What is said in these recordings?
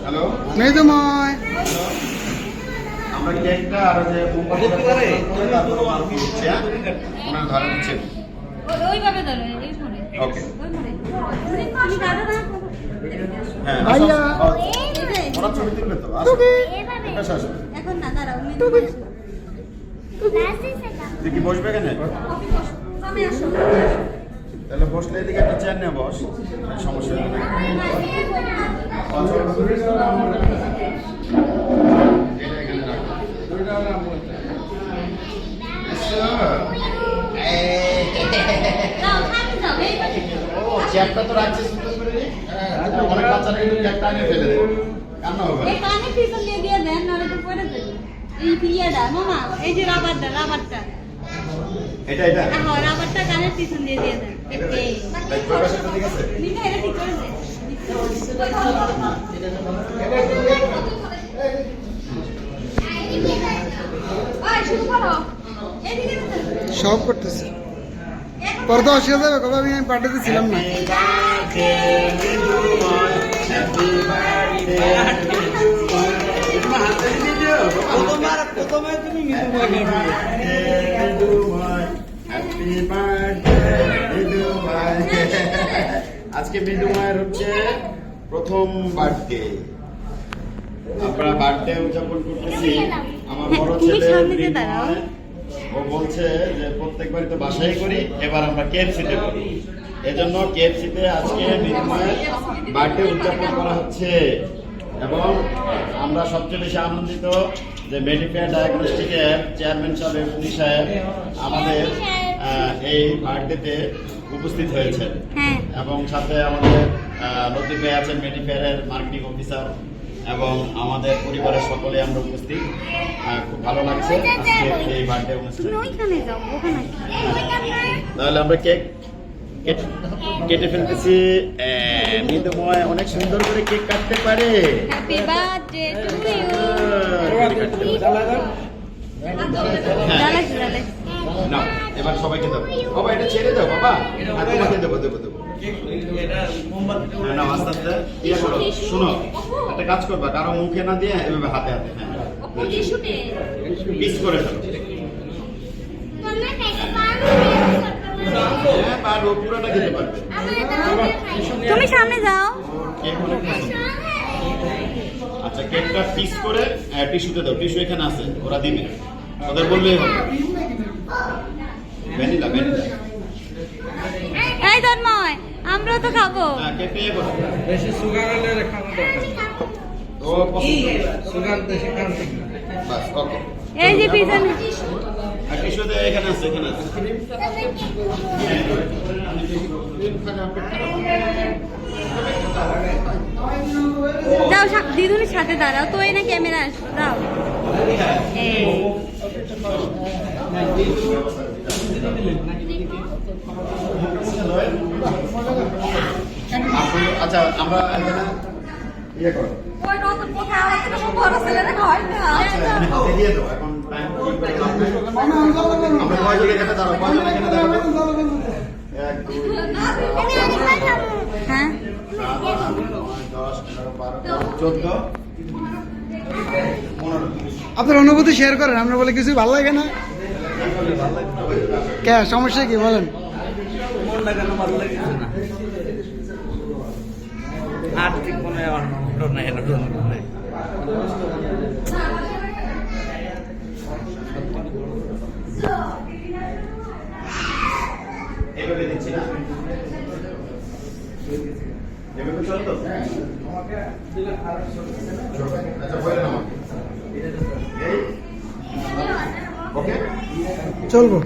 Hello মেদময় আমরা কেকটা আর যে ওনার ধরে দিচ্ছে ওইভাবে ধরো এই ফোনে ওকে তুমি দাদা না হ্যাঁ ভাইয়া। ওরা ছবি তুলবে তো আসো এটা আসো এখন না দাঁড়াও তুই কি বসবে কেন আমি আসো তাহলে বসলে এদিকে একটা চেয়ার নিয়ে বস সমস্যা নেই যাও সামনে যাও এই পাশে চেয়ারটা তো রাখছিস সুন্দর করে অনেক বাচ্চারা কিন্তু চেয়ারটা নিয়ে ফেলে দেয় কান্না হবে এই কানে পিছন দিয়ে দেন নাহলে তো পড়ে যাবে এই পিয়াটা মামা এই যে রাবারটা এটা হ্যাঁ রাবারটা কানের পিছন দিয়ে দেন এই ঠিক আছে নিকা এটা ঠিক করে দে ওই শুরু করো এদিকে সব করতেছে পরে তো অসুবিধা হবে কবে আমি পার্টিতে ছিলাম না আজকে মৃদু মায়ের হচ্ছে প্রথম বার্থডে আমরা বার্থডে উদযাপন করতেছি আমার বড় তুমি ছেলে সামনে দিয়ে মৃদু দাঁড়াও। মায়, ও বলছে যে প্রত্যেকবারই তো বাসায় করি এবার আমরা কেএফসিতে করি এজন্য কেএফসিতে আজকে মৃদু মায়ের বার্থডে উদযাপন করা হচ্ছে এবং আমরা সবচেয়ে বেশি আনন্দিত যে মেডিকেয়ার ডায়াগনস্টিকের চেয়ারম্যান সাহেব এমডি সাহেব আমাদের এই বার্থডেতে উপস্থিত হয়েছেন হ্যাঁ এবং সাথে আমাদের লতিফ ভাই আছেন মেডিকেয়ারের মার্কেটিং অফিসার এবং আমাদের পরিবারের সকলে আমরা উপস্থিত খুব ভালো লাগছে আজকে এই বার্থডে অনুষ্ঠান তুমি ওইখানে যাও ওখানে তাহলে আমরা কেক কেটে ফেলতেছি মৃদুময় অনেক সুন্দর করে কেক কাটতে পারে হ্যাপি বার্থডে টু ইউ দালাস না এবার সবাইকে দাও বাবা এটা ছেড়ে দাও বাবা আর তোমাকে দেবো না আস্তে আস্তে ইয়ে করো শোনো একটা কাজ করবা কারো মুখে না দিয়ে এভাবে হাতে হাতে হ্যাঁ পিস করে ফেলো হ্যাঁ পারবো পুরোটা খেতে পারবে তুমি সামনে যাও কেক অনেক পছন্দ। আচ্ছা কেকটা পিস করে টিস্যুতে দাও টিস্যু এখানে আছে ওরা দিবে ওদের বললেই হবে ভ্যানিলা এই ধর্ময় আমরা তো খাবো হ্যাঁ কেক নিয়ে করো বেশি সুগার হলে খাওয়া দরকার ও পছন্দ সুগার বেশি খাওয়া ঠিক না বাস ওকে এই যে পিছনে আর টিস্যুতে এখানে আছে যাও দিদুনের সাথে দাঁড়াও তো এই না ক্যামেরা আসো যাও এই আচ্ছা আমরা এখানে ইয়ে করো ওই নতুন কোথায় আমার থেকে সব বড় ছেলেরা খাওয়াই না হাতে দিয়ে দাও এখন টাইম কি করে আমরা কয় জায়গায় এখানে দাঁড়াবো কয় জন এখানে দাঁড়াবো 1 2 হ্যাঁ 10 11 12 14 আপনার অনুভূতি শেয়ার করেন আমরা বলে কিছু ভালো লাগে না কে সমস্যা কি বলেন মনটা কেন ভালো লাগছে না আর্থিক মনে আমার নাই নাই এভাবে দিচ্ছি না এভাবে চলো তো আচ্ছা বলেন আমাকে এই ওকে চলবো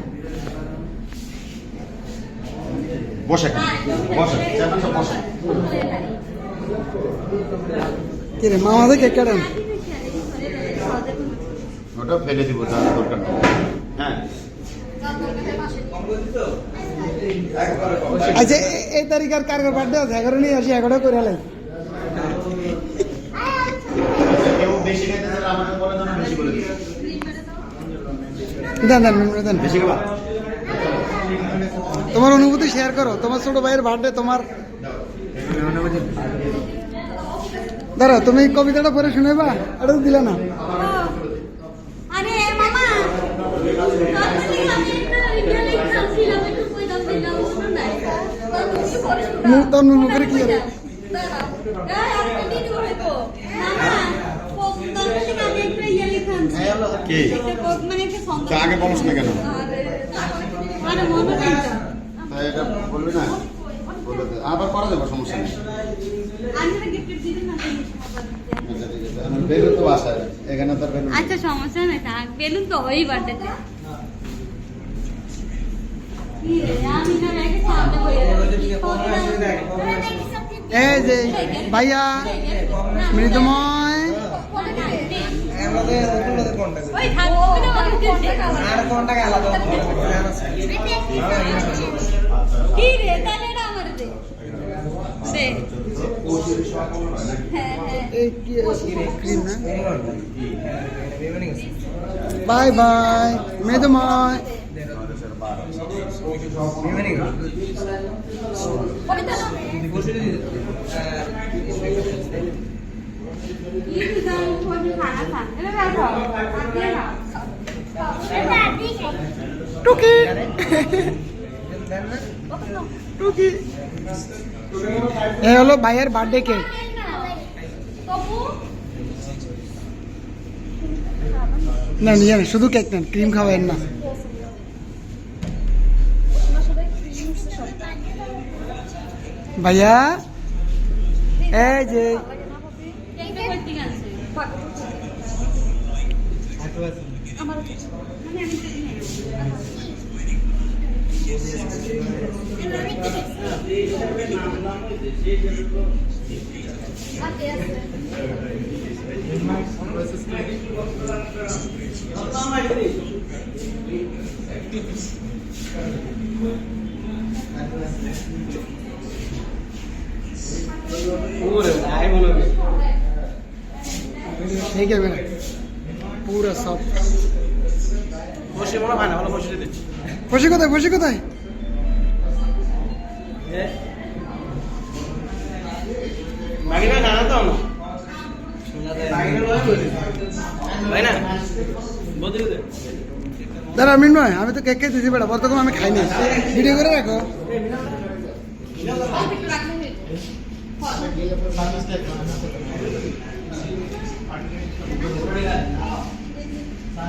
বসে চেয়ারম্যান সাহেব বসে কি রে মামাদের কেক কাটেন ওটা ফেলে দিব যার দরকার নেই হ্যাঁ আচ্ছা এই তারিখের কার বার্থডে আছে 11 নিয়ে আসি 11 করে আলাই কেউ বেশি খেতে চাইলে আমাকে বলে দাও না বেশি করে দিই দেন বেশি খাবা তোমার অনুভূতি শেয়ার করো, তোমার ছোট ভাইয়ের বার্থডে, তোমার দাঁড়া, তুমি কবিতাটা পড়ে শুনেবা? এটা তো দিলে না। আরে মামা তোর মুখের কি হবে? কি তা আগে বলছ না কেন? তাই এটা বলবি না, বলে দে। আবার করা যাবে, সমস্যা নেই। আচ্ছা, ঠিক আছে। আমার বেলুন তো বাসায়, এখানে তো আর বেলুন নেই। আচ্ছা সমস্যা নেই, থাক বেলুন তো ওই বার্থডেতে এই যে ভাইয়া মৃদুময়, ওই থাক কি রে তাহলে এটা আমার দে দে হ্যাঁ হ্যাঁ এই কি ক্রিম না? Bye bye মৃদুময়। কবিতা না ये भी गाँव को भी खाना था ये क्या था आगे ना টুকি টুকি, এই হলো ভাইয়ের বার্থডে কেক। না নিয়ে নেন, শুধু কেক নেন, ক্রিম খাওয়াবেন না। ভাইয়া এই যে ঠিক আছে না, পুরো সব বসে মনে হয় না, ভালো বসে দিচ্ছি। খুশি কোথায়, খুশি কোথায়? বাকিটা জানা তো না, তাই না? বলতে দে। দাঁড়া আমিন ভাই, আমি তো কেক খেয়ে দিছি বেটা, বর্তমান আমি খাইনি। ভিডিও করে রাখো।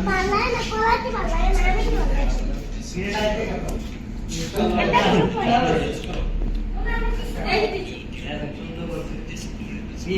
Malay na pala, di malay na namin. এই